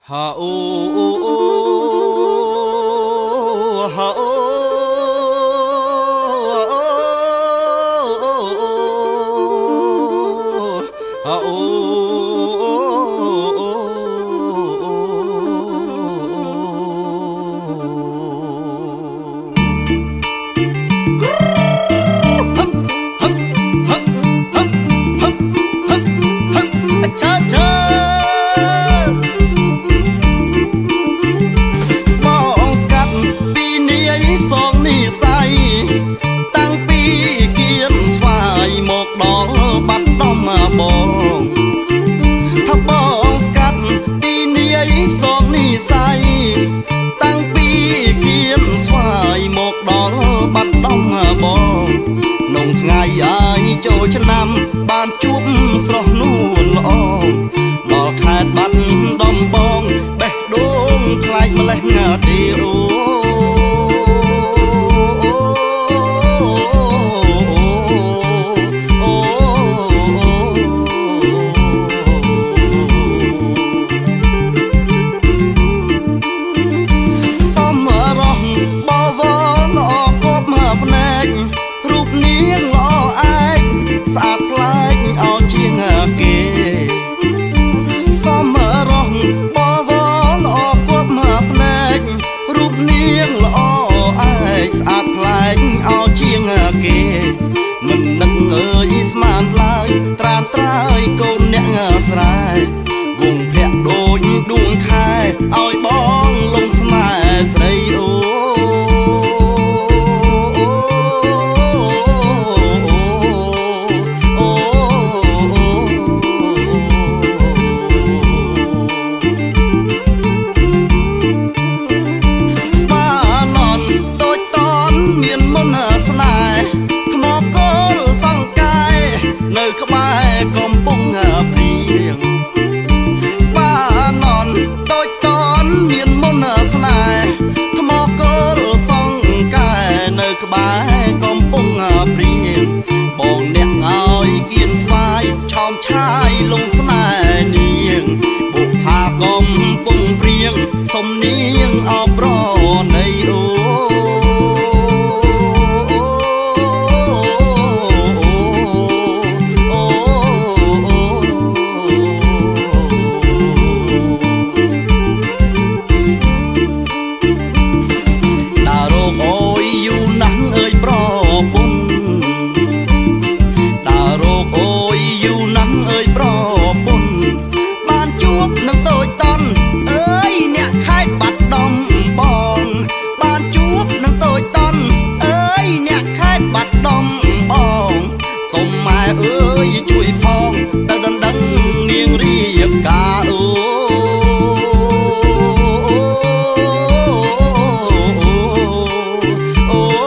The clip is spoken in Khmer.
ha o ha o haចូលឆ្នាំបានជួបស្រស់នួនល្អដល់ខេត្តបាត់ដំបងបេះដូងខ្លាចម្លេះងាទីអូសំរងបវរល្អគប់មកភ្នែករូបនាងល្អស្អាតខ្លាចអោជាងគេសំរងបវរល្អគប់មកភ្នែករូបនាងល្អឯកស្អាតខ្លាចអោជាងគេមិននឹកអើយស្មានឡើយត្រានត្រើយកូនអ្នកស្រែវងភ័ក្រដូចដួងខែឲ្យបងលងស្នេហ៍ស្រីអូនៅក្បែរកំពុងព្រៀងបាននន់ដូចតនមានមុនស្នេហ៍ថ្មគោលសង្កែនៅក្បែរកំពុងព្រៀងបងអ្នកឲ្យគៀនស្វាយឆោមឆាយលងស្នេហ៍នាងបុប្ផាកំពុងព្រៀងសុំនាងអបរណីអូ